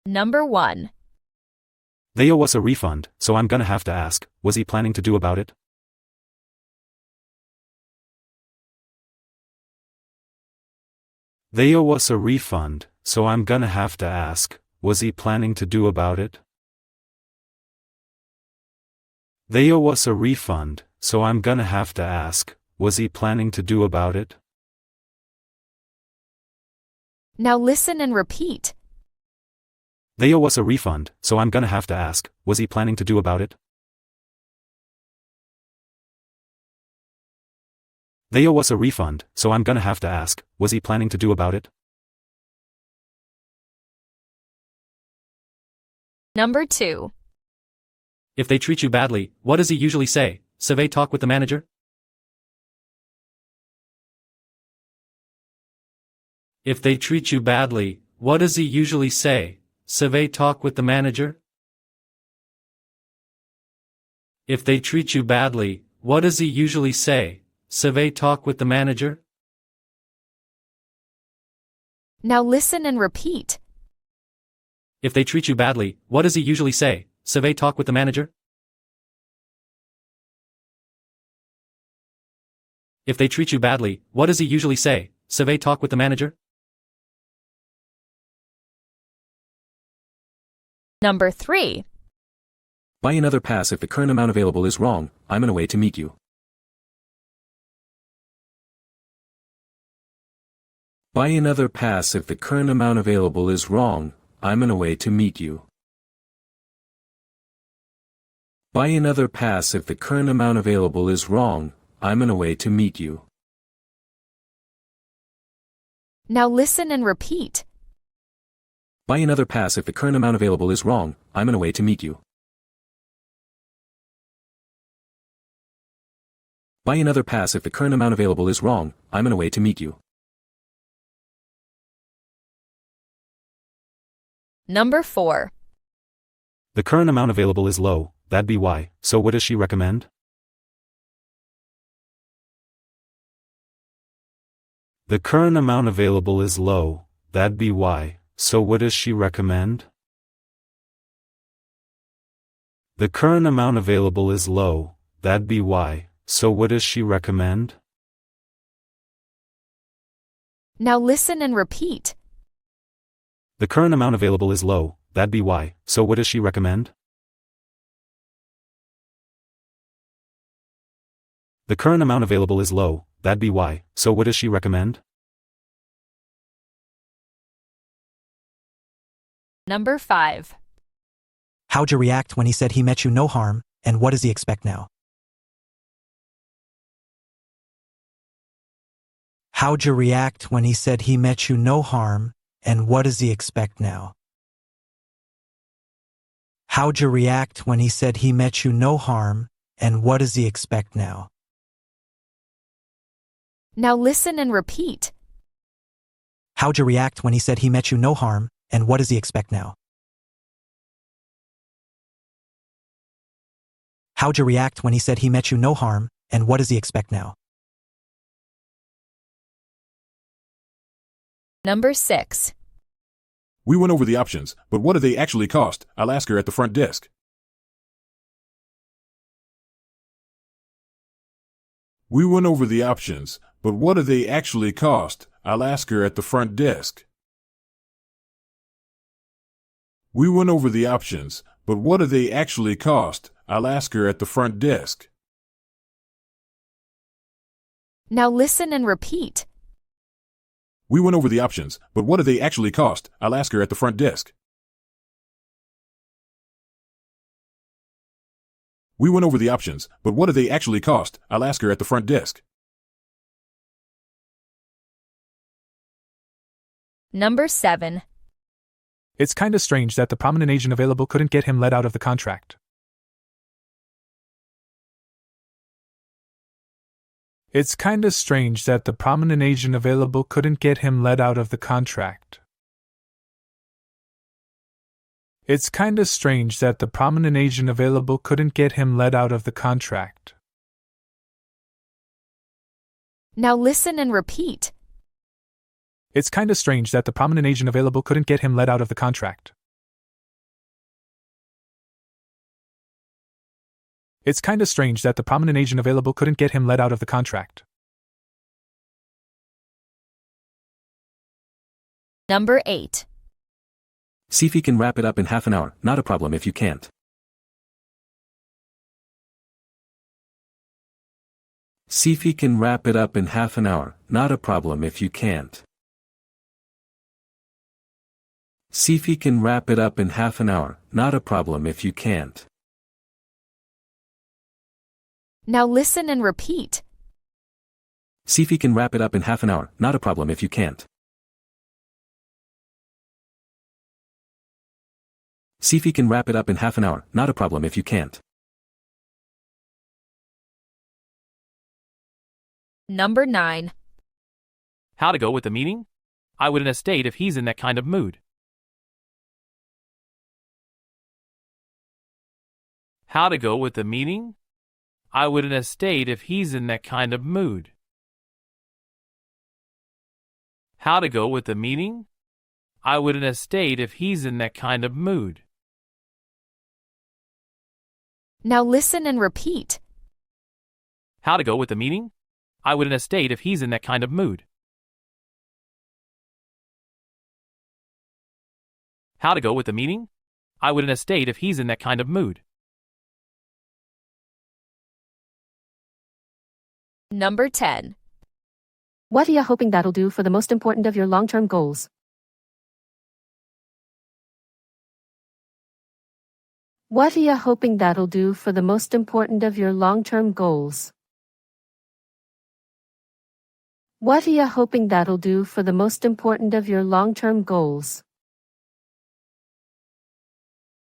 Number 1. They owe us a refund, so I'm gonna have to ask, was he planning to do about it? They owe us a refund, so I'm gonna have to ask, was he planning to do about it? They owe us a refund, so I'm gonna have to ask, was he planning to do about it? Now listen and repeat. They owe us a refund, so I'm gonna have to ask, was he planning to do about it? They owe us a refund, so I'm gonna have to ask, was he planning to do about it? Number 2. If they treat you badly, what does he usually say? Savez talk with the manager? If they treat you badly, what does he usually say? Savez talk with the manager? If they treat you badly, what does he usually say? Savez talk with the manager? Now listen and repeat. If they treat you badly, what does he usually say? Savez talk with the manager? If they treat you badly, what does he usually say? Savez talk with the manager? Number 3. Buy another pass if the current amount available is wrong, I'm on a way to meet you. Buy another pass if the current amount available is wrong, I'm on a way to meet you. Buy another pass if the current amount available is wrong, I'm on a way to meet you. Now listen and repeat. Buy another pass if the current amount available is wrong, I'm on a way to meet you. Buy another pass if the current amount available is wrong, I'm on a way to meet you. Number 4. The current amount available is low, that'd be why, so what does she recommend? The current amount available is low, that'd be why, so what does she recommend? The current amount available is low, that'd be why, so what does she recommend? Now listen and repeat. The current amount available is low, that'd be why, so what does she recommend? The current amount available is low, that'd be why, so what does she recommend? Number 5. How'd you react when he said he meant you no harm, and what does he expect now? How'd you react when he said he meant you no harm, and what does he expect now? How'd you react when he said he meant you no harm, and what does he expect now? Now listen and repeat. How'd you react when he said he meant you no harm, and what does he expect now? How'd you react when he said he meant you no harm, and what does he expect now? Number 6. We went over the options, but what do they actually cost? I'll ask her at the front desk. We went over the options, but what do they actually cost? I'll ask her at the front desk. We went over the options, but what do they actually cost? I'll ask her at the front desk. Now listen and repeat. We went over the options, but what do they actually cost? I'll ask her at the front desk. We went over the options, but what do they actually cost? I'll ask her at the front desk. Number 7. It's kinda strange that the prominent agent available couldn't get him let out of the contract. It's kinda strange that the prominent agent available couldn't get him let out of the contract. It's kinda strange that the prominent agent available couldn't get him let out of the contract. Now listen and repeat. It's kinda strange that the prominent agent available couldn't get him let out of the contract. It's kinda strange that the prominent agent available couldn't get him let out of the contract. Number 8. See if he can wrap it up in half an hour, not a problem if you can't. See if he can wrap it up in half an hour, not a problem if you can't. See if he can wrap it up in half an hour, not a problem if you can't. Now listen and repeat. See if he can wrap it up in half an hour, not a problem if you can't. See if he can wrap it up in half an hour, not a problem if you can't. Number 9. How to go with the meeting? I wouldn't have stayed if he's in that kind of mood. How to go with the meeting? I wouldn't have stayed if he's in that kind of mood. How to go with the meeting? I wouldn't have stayed if he's in that kind of mood. Now listen and repeat. How to go with the meeting? I wouldn't have stayed if he's in that kind of mood. How to go with the meeting? I wouldn't have stayed if he's in that kind of mood. Number 10. What are you hoping that'll do for the most important of your long-term goals? What are you hoping that'll do for the most important of your long-term goals? What are you hoping that'll do for the most important of your long-term goals?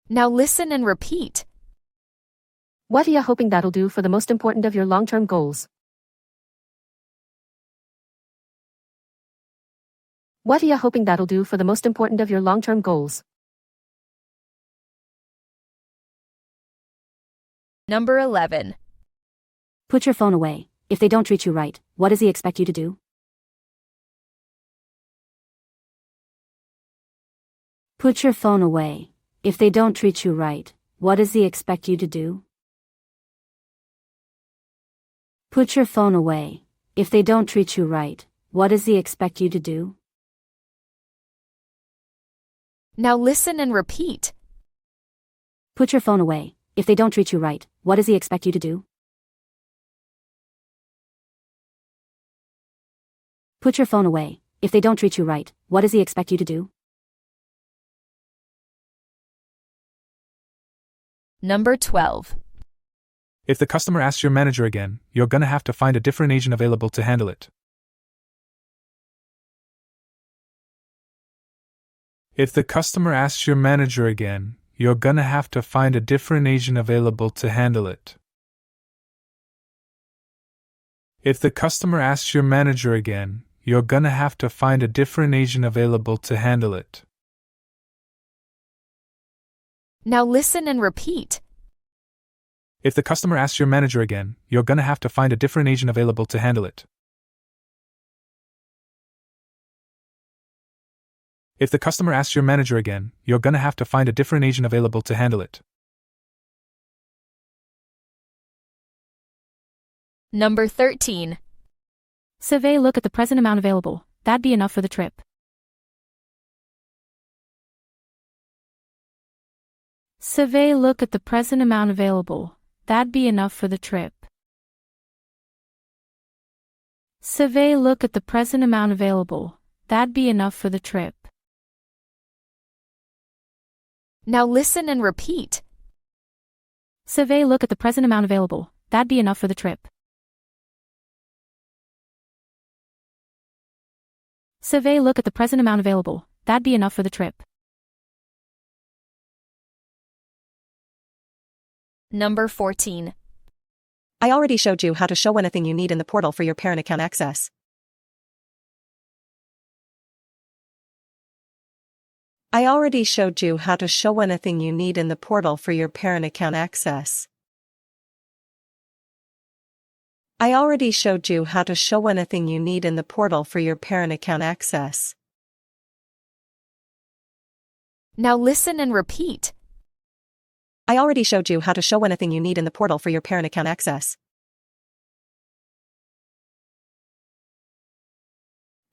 Now listen and repeat. What are you hoping that'll do for the most important of your long-term goals? What are you hoping that'll do for the most important of your long-term goals? Number 11. Put your phone away. If they don't treat you right, what does he expect you to do? Put your phone away. If they don't treat you right, what does he expect you to do? Put your phone away. If they don't treat you right, what does he expect you to do? Now listen and repeat. Put your phone away. If they don't treat you right, what does he expect you to do? Put your phone away. If they don't treat you right, what does he expect you to do? Number 12. If the customer asks your manager again, you're gonna have to find a different agent available to handle it. If the customer asks your manager again, you're gonna have to find a different agent available to handle it. If the customer asks your manager again, you're gonna have to find a different agent available to handle it. Now listen and repeat. If the customer asks your manager again, you're gonna have to find a different agent available to handle it. If the customer asks your manager again, you're gonna have to find a different agent available to handle it. Number 13. Survey look at the present amount available. That'd be enough for the trip. Survey look at the present amount available. That'd be enough for the trip. Survey look at the present amount available. That'd be enough for the trip. Now listen and repeat. Survey look at the present amount available. That'd be enough for the trip. Survey look at the present amount available. That'd be enough for the trip. Number 14. I already showed you how to show anything you need in the portal for your parent account access. I already showed you how to show anything you need in the portal for your parent account access. I already showed you how to show anything you need in the portal for your parent account access. Now listen and repeat. I already showed you how to show anything you need in the portal for your parent account access.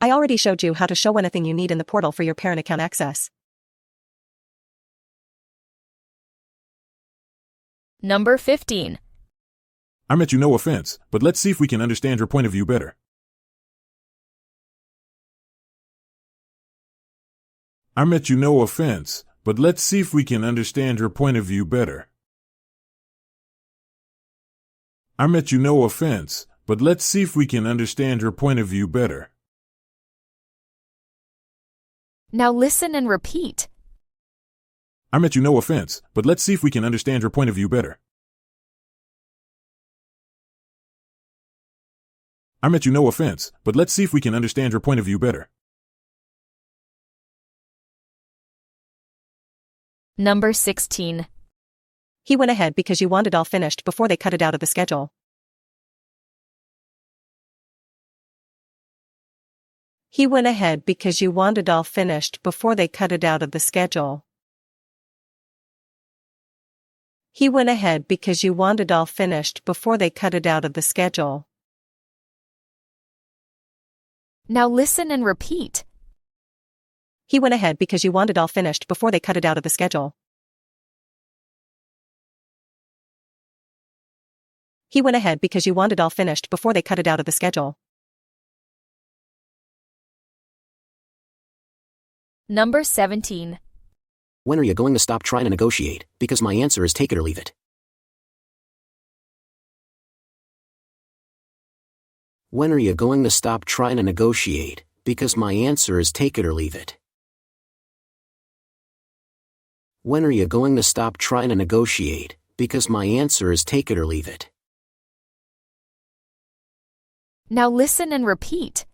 I already showed you how to show anything you need in the portal for your parent account access. Number 15. I meant you no offense, but let's see if we can understand your point of view better. I meant you no offense, but let's see if we can understand your point of view better. I meant you no offense, but let's see if we can understand your point of view better. Now listen and repeat. I meant you no offense, but let's see if we can understand your point of view better. I meant you no offense, but let's see if we can understand your point of view better. Number 16. He went ahead because you want it all finished before they cut it out of the schedule. He went ahead because you want it all finished before they cut it out of the schedule. He went ahead because you want it all finished before they cut it out of the schedule. Now listen and repeat. He went ahead because you want it all finished before they cut it out of the schedule. He went ahead because you want it all finished before they cut it out of the schedule. Number 17. When are you going to stop trying to negotiate? Because my answer is take it or leave it. When are you going to stop trying to negotiate? Because my answer is take it or leave it. When are you going to stop trying to negotiate? Because my answer is take it or leave it. Now listen and repeat.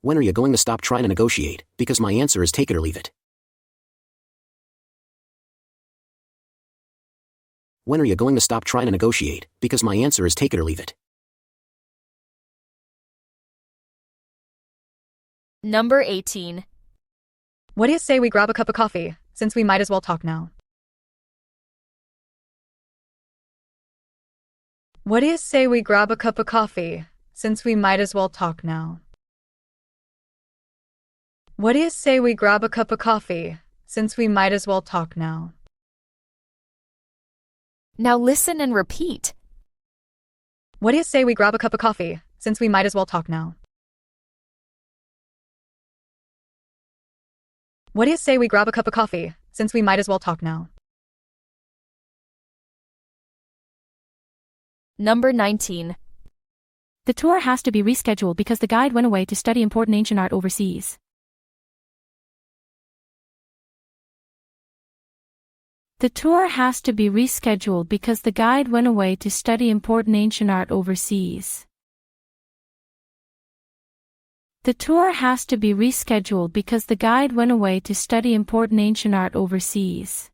When are you going to stop trying to negotiate? Because my answer is take it or leave it. When are you going to stop trying to negotiate? Because my answer is take it or leave it. Number 18. What do you say we grab a cup of coffee, since we might as well talk now? What do you say we grab a cup of coffee, since we might as well talk now? What do you say we grab a cup of coffee, since we might as well talk now? Now listen and repeat. What do you say we grab a cup of coffee, since we might as well talk now? What do you say we grab a cup of coffee, since we might as well talk now? Number 19. The tour has to be rescheduled because the guide went away to study important ancient art overseas. The tour has to be rescheduled because the guide went away to study important ancient art overseas. The tour has to be rescheduled because the guide went away to study important ancient art overseas.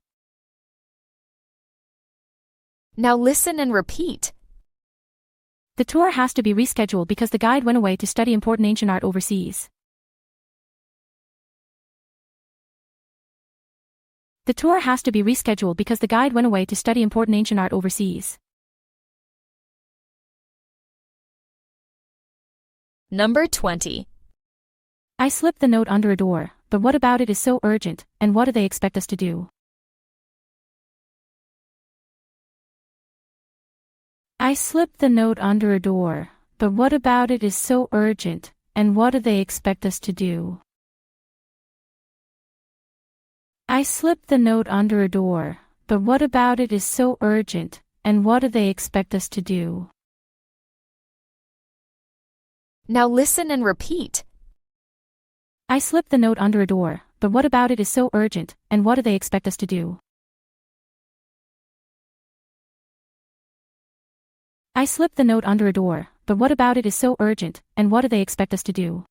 Now listen and repeat. The tour has to be rescheduled because the guide went away to study important ancient art overseas. The tour has to be rescheduled because the guide went away to study important ancient art overseas. Number 20. I slipped the note under a door, but what about it is so urgent, and what do they expect us to do? I slipped the note under a door, but what about it is so urgent, and what do they expect us to do? I slipped the note under a door, but what about it is so urgent, and what do they expect us to do? Now listen and repeat. I slipped the note under a door, but what about it is so urgent, and what do they expect us to do? I slipped the note under a door, but what about it is so urgent, and what do they expect us to do?